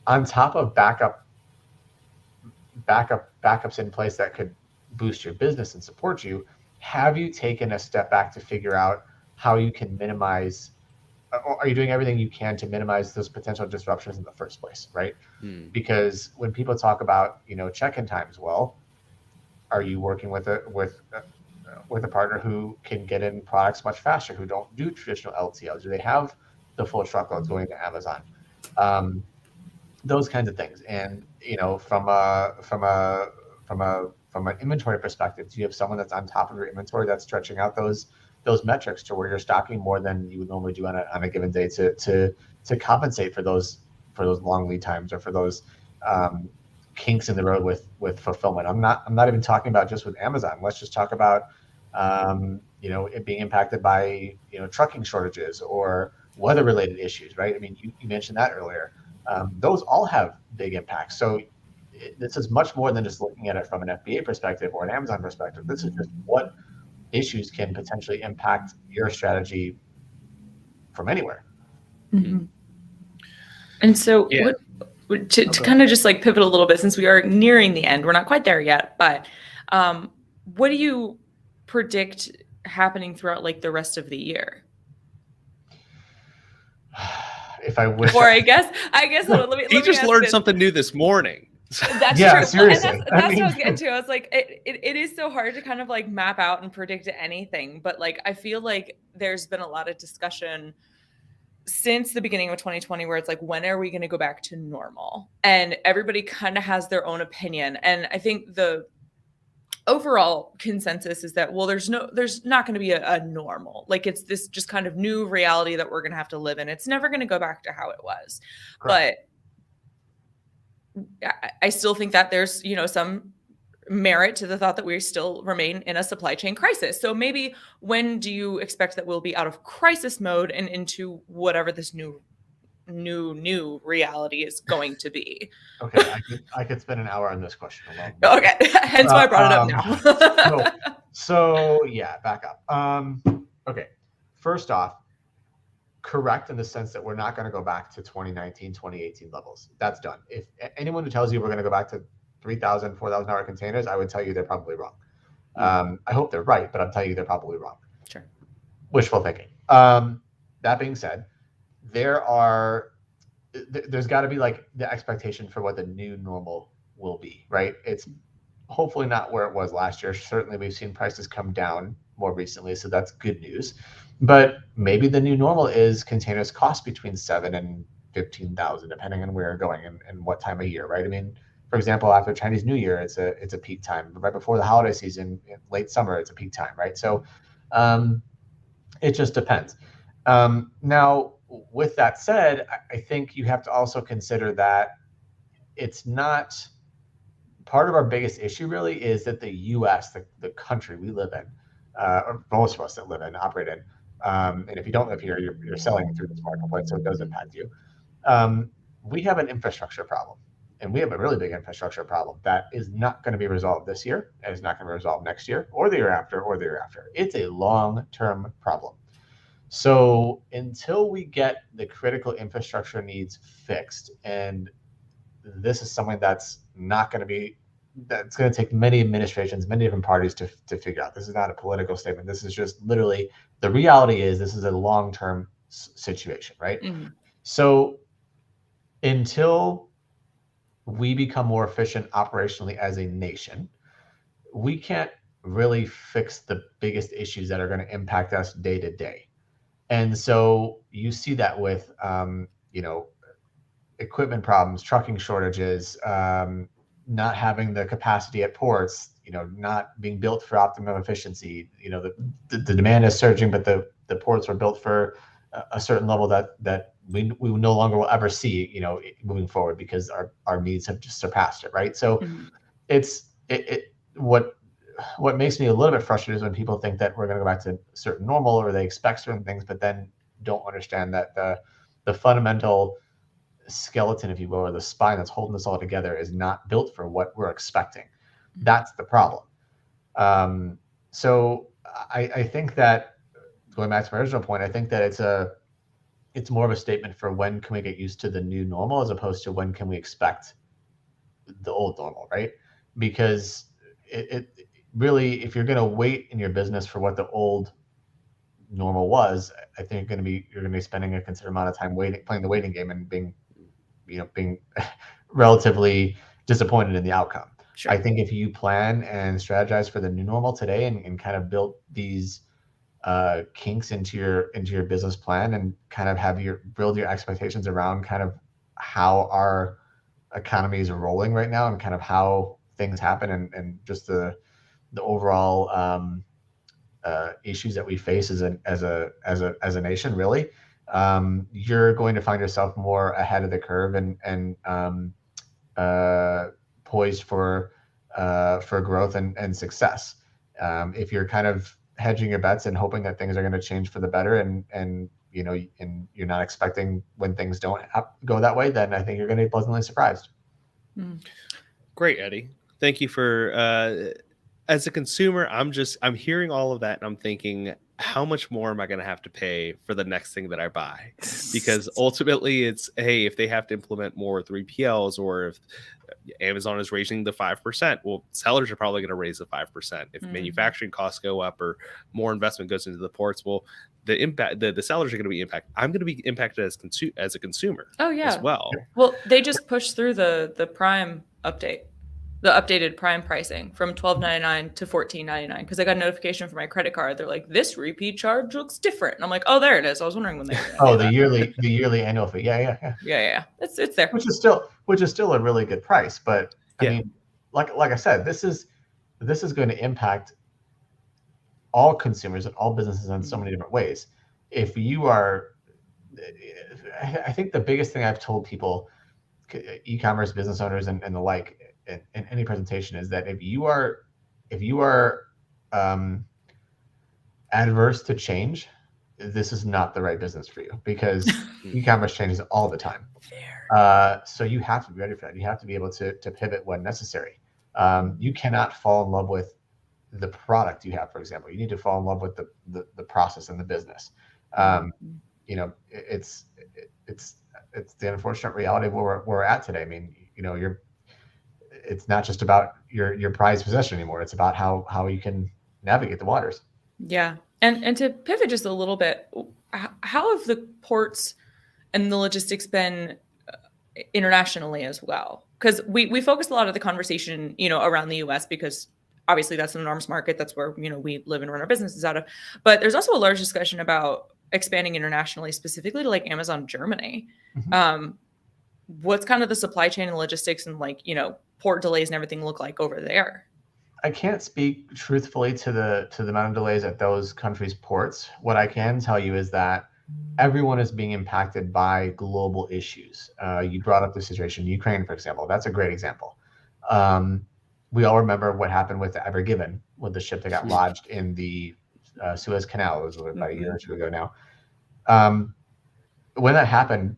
on top of backups in place that could boost your business and support you, have you taken a step back to figure out how you can minimize, or are you doing everything you can to minimize those potential disruptions in the first place, right? Because when people talk about check-in times, well, are you working with a partner who can get in products much faster, who don't do traditional LTLs? Do they have the full truckloads going to Amazon? Those kinds of things. And from an inventory perspective, do you have someone that's on top of your inventory that's stretching out those metrics to where you're stocking more than you would normally do on a given day to compensate for those long lead times or for those kinks in the road with fulfillment? I'm not even talking about just with Amazon. Let's just talk about it being impacted by trucking shortages or weather related issues, right? I mean, you mentioned that earlier. Those all have big impacts. So this is much more than just looking at it from an FBA perspective or an Amazon perspective. This is just what issues can potentially impact your strategy from anywhere. And so to kind of just like pivot a little bit, since we are nearing the end, we're not quite there yet, but what do you predict happening throughout like the rest of the year? If I wish, or I guess let me just learned something new this morning. That's Yeah, true. seriously. And that's what I was getting to. I was like, it is so hard to kind of like map out and predict anything. But like, I feel like there's been a lot of discussion since the beginning of 2020 where it's like, when are we going to go back to normal? And everybody kind of has their own opinion. And I think the overall consensus is that, well, there's not going to be a normal. Like, it's this just kind of new reality that we're going to have to live in. It's never going to go back to how it was. Correct. But I still think that there's, some merit to the thought that we still remain in a supply chain crisis. So maybe when do you expect that we'll be out of crisis mode and into whatever this new reality is going to be? Okay, I could spend an hour on this question alone. Okay, hence why I brought it up now. so yeah, back up. Okay, first off, correct in the sense that we're not going to go back to 2019, 2018 levels. That's done. If anyone who tells you we're going to go back to 3,000, 4,000 hour containers, I would tell you they're probably wrong. I hope they're right, but I'm telling you they're probably wrong. Sure. Wishful thinking. That being said, there's got to be like the expectation for what the new normal will be, right? It's hopefully not where it was last year. Certainly we've seen prices come down more recently, so that's good news. But maybe the new normal is containers cost between 7,000 and 15,000, depending on where you're going and what time of year, right? I mean, for example, after Chinese New Year, it's a peak time. But right before the holiday season, late summer, it's a peak time, right? So it just depends. Now, with that said, I think you have to also consider that it's not part of our biggest issue really is that the U.S., the country we live in, or most of us that live in, operate in, and if you don't live here, you're selling through this marketplace, so it does impact you. We have an infrastructure problem, and we have a really big infrastructure problem that is not going to be resolved this year, and is not going to be resolved next year, or the year after, or the year after. It's a long-term problem. So until we get the critical infrastructure needs fixed, and this is something that's going to take many administrations, many different parties to figure out. This is not a political statement. This is just literally the reality is this is a long-term situation, right? Mm-hmm. So until we become more efficient operationally as a nation, we can't really fix the biggest issues that are going to impact us day to day. And so you see that with, equipment problems, trucking shortages, not having the capacity at ports, not being built for optimum efficiency. The demand is surging, but the ports were built for a certain level that we no longer will ever see, moving forward because our needs have just surpassed it, right? So what makes me a little bit frustrated is when people think that we're going to go back to certain normal or they expect certain things, but then don't understand that the fundamental skeleton, if you will, or the spine that's holding this all together is not built for what we're expecting. That's the problem. So I think that, going back to my original point, I think that it's more of a statement for when can we get used to the new normal as opposed to when can we expect the old normal, right? Because it really, if you're going to wait in your business for what the old normal was, I think you're going to be spending a considerable amount of time playing the waiting game and being relatively disappointed in the outcome. Sure. I think if you plan and strategize for the new normal today and kind of build these kinks into your business plan and kind of build your expectations around kind of how our economy is rolling right now and kind of how things happen and just the overall issues that we face as a nation, really, you're going to find yourself more ahead of the curve and poised for growth and success. If you're kind of hedging your bets and hoping that things are going to change for the better and you're not expecting when things don't go that way, then I think you're going to be pleasantly surprised. Great, Eddie. Thank you for as a consumer, I'm hearing all of that and I'm thinking, how much more am I going to have to pay for the next thing that I buy? Because ultimately it's, hey, if they have to implement more 3PLs or if Amazon is raising the 5%, well, sellers are probably going to raise the 5%. If manufacturing costs go up or more investment goes into the ports, well, the impact, the sellers are going to be impacted. I'm going to be impacted as a consumer. Oh yeah, as well. Well, they just pushed through the Prime update, the updated Prime pricing from $12.99 to $14.99, because I got a notification from my credit card. They're like, this repeat charge looks different, and I'm like, oh, there it is. I was wondering when they were going to Oh, do the that. yearly annual fee. Yeah. Yeah. It's there. Which is still a really good price. But I mean, like I said, this is going to impact all consumers and all businesses in so many different ways. If you are, I think the biggest thing I've told people, e-commerce business owners and the like, in any presentation, is that if you are adverse to change, this is not the right business for you, because e-commerce changes all the time. So you have to be ready for that. You have to be able to pivot when necessary. You cannot fall in love with the product you have, for example. You need to fall in love with the process and the business. You know, it's the unfortunate reality of where we're at today. I mean, you know, it's not just about your prized possession anymore. It's about how you can navigate the waters. Yeah. And to pivot just a little bit, how have the ports and the logistics been internationally as well? Because we focused a lot of the conversation, you know, around the US, because obviously that's an enormous market. That's where, you know, we live and run our businesses out of. But there's also a large discussion about expanding internationally, specifically to like Amazon Germany. What's kind of the supply chain and logistics and, like, you know, port delays and everything look like over there? I can't speak truthfully to the amount of delays at those countries' ports. What I can tell you is that everyone is being impacted by global issues. You brought up the situation in Ukraine, for example. That's a great example. We all remember what happened with the Ever Given, with the ship that got lodged in the Suez Canal. It was about a year or two ago now. When that happened,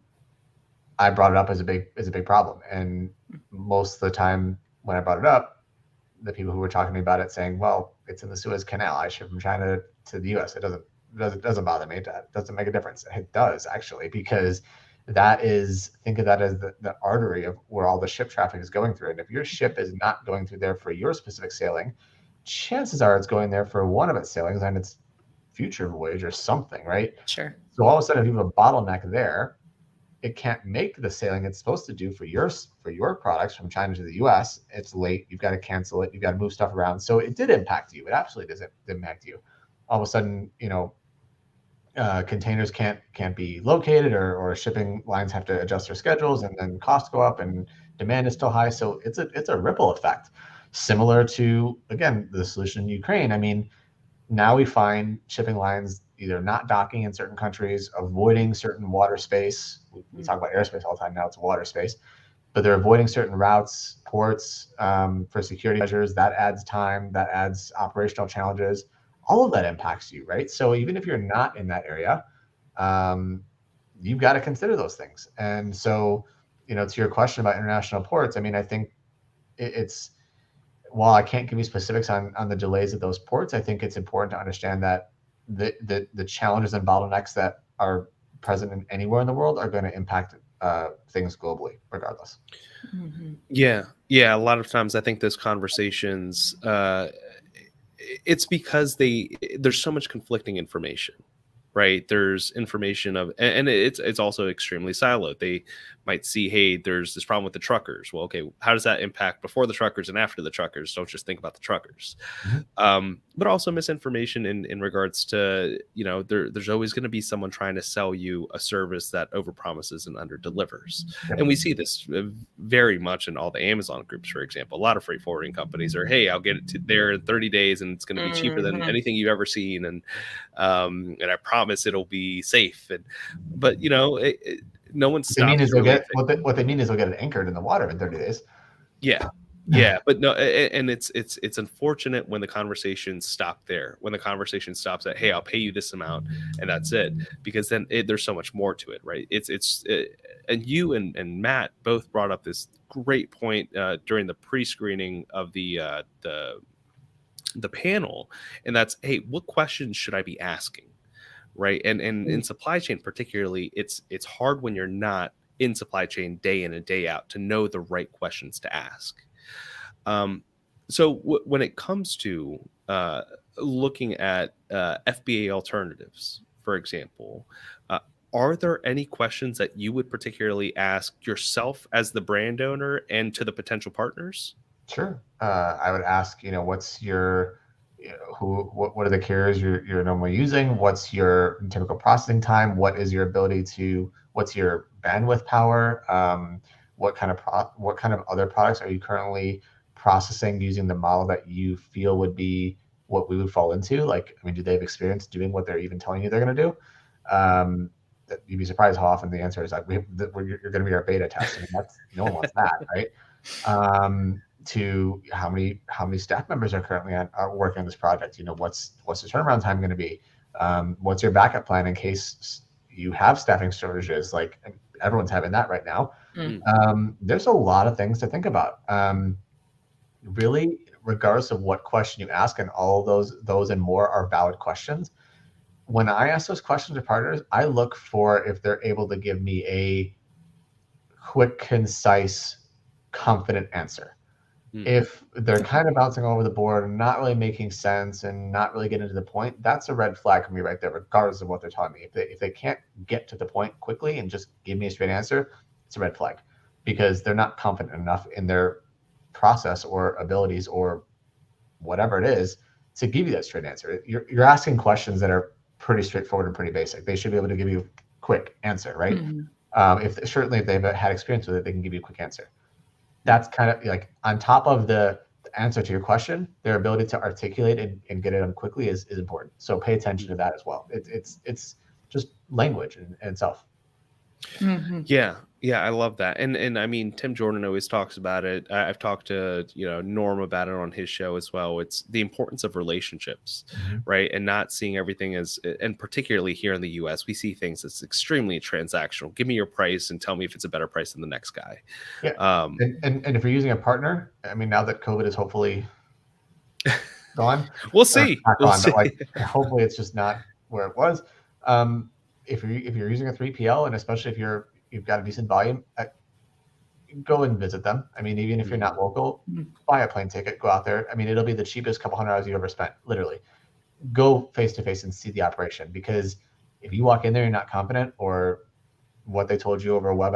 I brought it up as a big problem, and most of the time when I brought it up, the people who were talking to me about it saying, "Well, it's in the Suez Canal. I ship from China to the U.S. It doesn't bother me. It doesn't make a difference." It does, actually, because think of that as the artery of where all the ship traffic is going through. And if your ship is not going through there for your specific sailing, chances are it's going there for one of its sailings and its future voyage or something, right? Sure. So all of a sudden, if you have a bottleneck there, it can't make the sailing it's supposed to do for your products from China to the US. It's late. You've got to cancel it. You've got to move stuff around. So it did impact you. It absolutely does impact you. All of a sudden, you know, containers can't be located, or shipping lines have to adjust their schedules, and then costs go up and demand is still high. So it's a ripple effect, similar to, again, the solution in Ukraine. I mean, now we find shipping lines either not docking in certain countries, avoiding certain water space. We talk about airspace all the time. Now it's water space, but they're avoiding certain routes, ports, for security measures. That adds time, that adds operational challenges. All of that impacts you, right? So even if you're not in that area, you've got to consider those things. And so, you know, to your question about international ports, I mean, I think it's, while I can't give you specifics on the delays at those ports, I think it's important to understand that the challenges and bottlenecks that are present in anywhere in the world are going to impact things globally, regardless. Yeah. A lot of times I think those conversations, it's because there's so much conflicting information, right? There's information of, and it's also extremely siloed. They might see, hey, there's this problem with the truckers. Well, okay, how does that impact before the truckers and after the truckers? Don't just think about the truckers. But also misinformation in regards to, you know, there's always going to be someone trying to sell you a service that overpromises and underdelivers. And we see this very much in all the Amazon groups, for example. A lot of freight forwarding companies are, hey, I'll get it to there in 30 days and it's going to be cheaper than anything you've ever seen. And I promise it'll be safe. But, you know, no one stops. What they mean is they'll get it anchored in the water in 30 days. Yeah, but no, and it's unfortunate when the conversations stop there. When the conversation stops at, hey, I'll pay you this amount and that's it, because then there's so much more to it, right? And you and Matt both brought up this great point during the pre-screening of the panel, and that's, hey, what questions should I be asking? Right. And in supply chain, particularly, it's hard when you're not in supply chain day in and day out to know the right questions to ask. So when it comes to looking at FBA alternatives, for example, are there any questions that you would particularly ask yourself as the brand owner and to the potential partners? Sure. I would ask, what's your, what are the carriers you're normally using? What's your typical processing time? What's your bandwidth power? What kind of other products are you currently processing using the model that you feel would be what we would fall into? Like, I mean, do they have experience doing what they're even telling you they're going to do? You'd be surprised how often the answer is like, you're going to be our beta test. I mean, no one wants that, right? To how many staff members are currently are working on this project. What's the turnaround time going to be? What's your backup plan in case you have staffing shortages? Like everyone's having that right now. There's a lot of things to think about. Really, regardless of what question you ask, and all of those and more are valid questions. When I ask those questions to partners, I look for if they're able to give me a quick, concise, confident answer. If they're kind of bouncing all over the board and not really making sense and not really getting to the point, that's a red flag for me right there, regardless of what they're telling me. If they can't get to the point quickly and just give me a straight answer, it's a red flag because they're not confident enough in their process or abilities or whatever it is to give you that straight answer. You're asking questions that are pretty straightforward and pretty basic. They should be able to give you a quick answer, right? Certainly if they've had experience with it, they can give you a quick answer. That's kind of like on top of the answer to your question, their ability to articulate and get it done quickly is important. So pay attention to that as well. It's just language in itself. Yeah, I love that. And I mean, Tim Jordan always talks about it. I've talked to Norm about it on his show as well. It's the importance of relationships, right? And not seeing everything as, and particularly here in the US, we see things as extremely transactional. Give me your price and tell me if it's a better price than the next guy. Yeah. And if you're using a partner, I mean, now that COVID is hopefully gone, we'll see. But like hopefully it's just not where it was. If you're using a 3PL, and especially if you've got a decent volume, go and visit them. I mean, even if you're not local, buy a plane ticket, go out there. I mean, it'll be the cheapest couple $100 you've ever spent, literally. Go face to face and see the operation, because if you walk in there, you're not confident, or what they told you over a web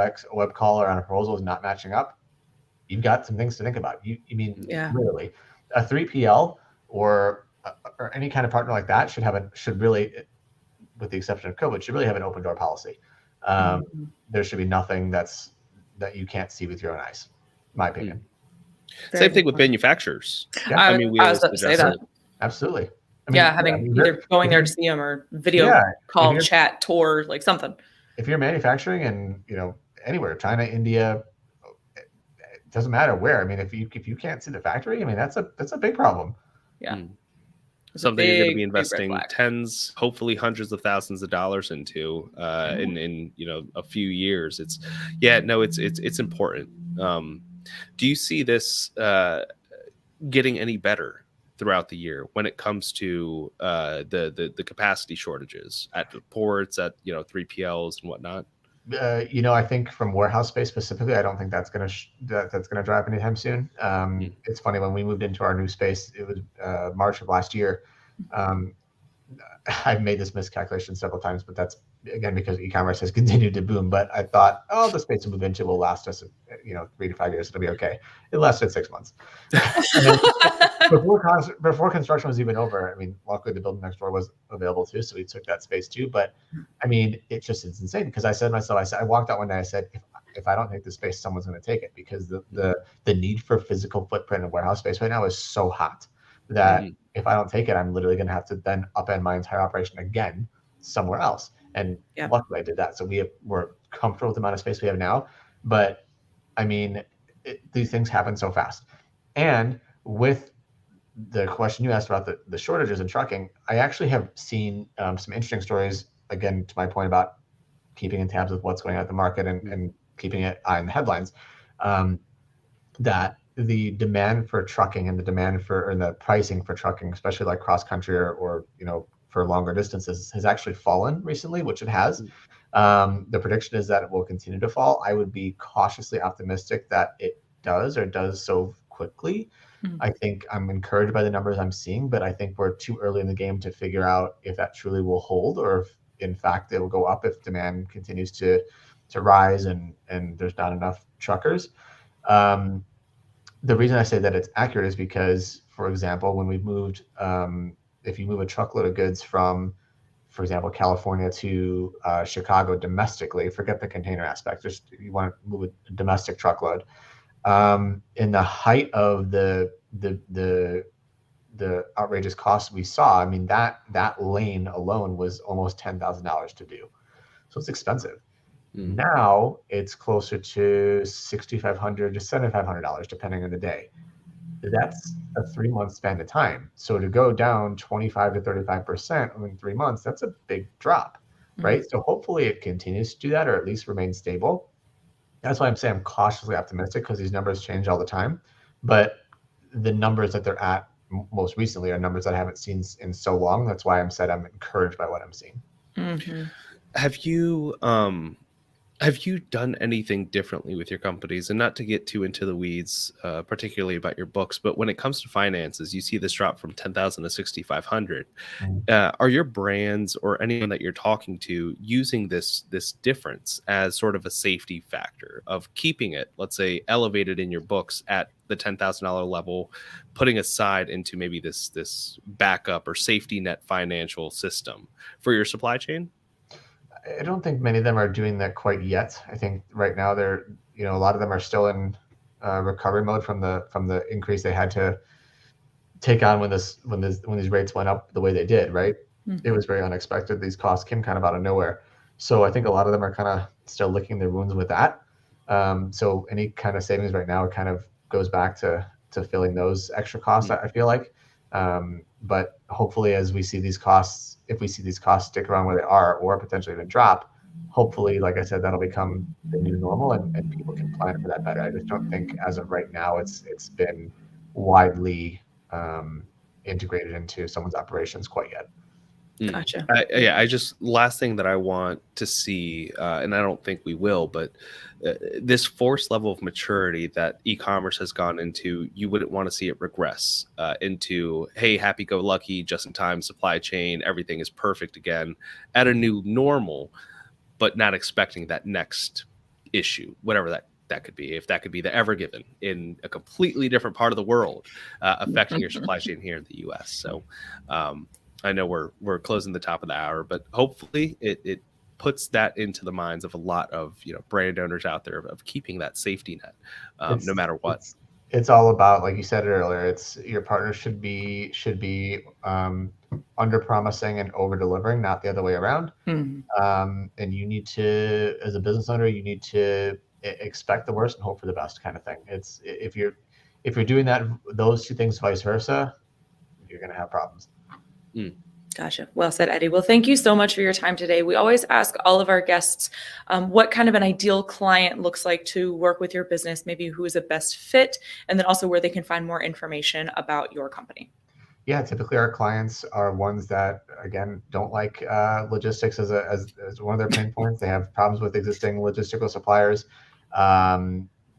call or on a proposal is not matching up, you've got some things to think about. Literally, a 3PL or any kind of partner like that should really, with the exception of COVID, should really have an open door policy. There should be nothing that you can't see with your own eyes, in my opinion. Same thing with manufacturers. Yeah. I mean, I was about to say that. Absolutely. Either going there to see them or video call, chat, tour, like something. If you're manufacturing and anywhere, China, India, it doesn't matter where. I mean, if you can't see the factory, I mean, that's a big problem. Yeah. Something you're going to be investing tens, hopefully hundreds of thousands of dollars into in a few years. It's important. Do you see this getting any better throughout the year when it comes to the capacity shortages at the ports, at 3PLs and whatnot? I think from warehouse space specifically, I don't think that's gonna dry up anytime soon. It's funny, when we moved into our new space, it was March of last year. I've made this miscalculation several times, but that's again because e-commerce has continued to boom. But I thought, the space we move into will last us, 3 to 5 years. It'll be okay. It lasted 6 months. Before construction was even over, I mean, luckily the building next door was available too, so we took that space too. But I mean, it's insane, because I said to myself, I walked out one day, I said, if I don't take this space, someone's going to take it, because the need for physical footprint and warehouse space right now is so hot that if I don't take it, I'm literally going to have to then upend my entire operation again somewhere else. And luckily I did that. So we're comfortable with the amount of space we have now. But I mean, these things happen so fast. And with the question you asked about the shortages in trucking, I actually have seen some interesting stories, again, to my point about keeping in tabs with what's going on at the market and keeping it in the headlines, that the demand for trucking and the pricing for trucking, especially like cross country or for longer distances, has actually fallen recently, which it has. The prediction is that it will continue to fall. I would be cautiously optimistic that it does so quickly. I think I'm encouraged by the numbers I'm seeing, but I think we're too early in the game to figure out if that truly will hold, or in fact, it will go up if demand continues to rise and there's not enough truckers. The reason I say that it's accurate is because, for example, when we moved, if you move a truckload of goods from, for example, California to Chicago domestically, forget the container aspect, just you want to move a domestic truckload. In the height of the outrageous costs we saw, I mean, that lane alone was almost $10,000 to do. So it's expensive. Now it's closer to $6,500 to $7,500, depending on the day. That's a 3-month span of time. So to go down 25 to 35% in 3 months, that's a big drop, right? So hopefully it continues to do that, or at least remain stable. That's why I'm saying I'm cautiously optimistic, because these numbers change all the time. But the numbers that they're at most recently are numbers that I haven't seen in so long. That's why I'm encouraged by what I'm seeing. Have you done anything differently with your companies? And not to get too into the weeds, particularly about your books, but when it comes to finances, you see this drop from 10,000 to 6,500. Are your brands or anyone that you're talking to using this difference as sort of a safety factor of keeping it, let's say, elevated in your books at the $10,000 level, putting aside into maybe this backup or safety net financial system for your supply chain? I don't think many of them are doing that quite yet. I think right now they're, a lot of them are still in recovery mode from the increase they had to take on when these rates went up the way they did, right? It was very unexpected. These costs came kind of out of nowhere. So I think a lot of them are kind of still licking their wounds with that. So any kind of savings right now, it kind of goes back to filling those extra costs, I feel like. But hopefully, as we see these costs, if we see these costs stick around where they are, or potentially even drop, hopefully, like I said, that'll become the new normal, and people can plan for that better. I just don't think as of right now it's been widely integrated into someone's operations quite yet. Gotcha. Last thing that I want to see, and I don't think we will, but this forced level of maturity that e-commerce has gone into, you wouldn't want to see it regress into, hey, happy-go-lucky, just-in-time supply chain, everything is perfect again at a new normal, but not expecting that next issue, whatever that could be, if that could be the Ever Given in a completely different part of the world, affecting your supply chain here in the U.S. So I know we're closing the top of the hour, but hopefully it puts that into the minds of a lot of brand owners out there of keeping that safety net, no matter what. It's all about, like you said earlier, it's your partner should be under promising and over delivering, not the other way around. And you need to, as a business owner, you need to expect the worst and hope for the best, kind of thing. It's if you're doing that, those two things vice versa, you're going to have problems. Gotcha. Well said, Eddie. Well, thank you so much for your time today. We always ask all of our guests what kind of an ideal client looks like to work with your business, maybe who is a best fit, and then also where they can find more information about your company. Yeah, typically our clients are ones that, again, don't like logistics as one of their pain points. They have problems with existing logistical suppliers.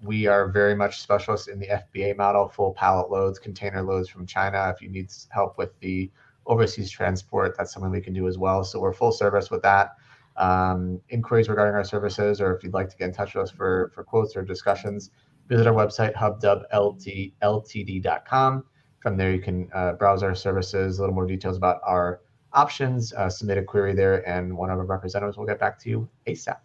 We are very much specialists in the FBA model, full pallet loads, container loads from China. If you need help with the overseas transport, that's something we can do as well. So we're full service with that. Inquiries regarding our services, or if you'd like to get in touch with us for quotes or discussions, visit our website, HubDubLTD.com. From there, you can browse our services, a little more details about our options, submit a query there, and one of our representatives will get back to you ASAP.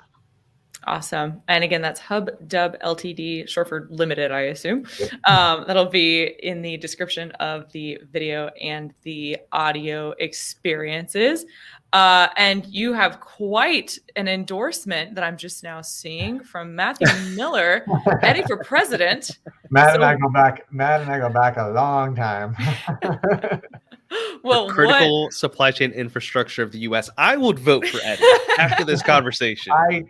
Awesome. And again, that's HubDub Ltd, short for limited, I assume. Yep. That'll be in the description of the video and the audio experiences. And you have quite an endorsement that I'm just now seeing from Matthew Miller, Eddie for president. Matt and I go back a long time. Well, the critical supply chain infrastructure of the U.S. I would vote for Eddie after this conversation. I'm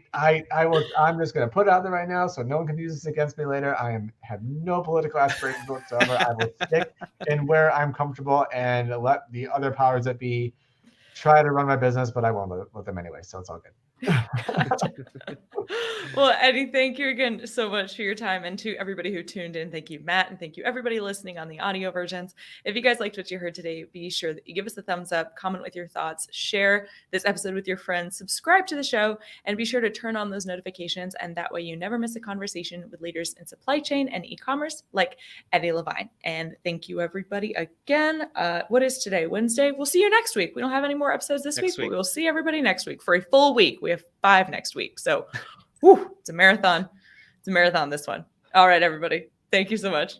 just going to put it out there right now, so no one can use this against me later. Have no political aspirations whatsoever. I will stick in where I'm comfortable and let the other powers that be try to run my business, but I won't let them anyway. So it's all good. Well, Eddie, thank you again so much for your time. And to everybody who tuned in, thank you, Matt. And thank you, everybody listening on the audio versions. If you guys liked what you heard today, be sure that you give us a thumbs up, comment with your thoughts, share this episode with your friends, subscribe to the show, and be sure to turn on those notifications. And that way you never miss a conversation with leaders in supply chain and e-commerce like Eddie Levine. And thank you, everybody, again. What is today? Wednesday? We'll see you next week. We don't have any more episodes this week, but we will see everybody next week for a full week. We have 5 next week. So whew, it's a marathon. It's a marathon, this one. All right, everybody. Thank you so much.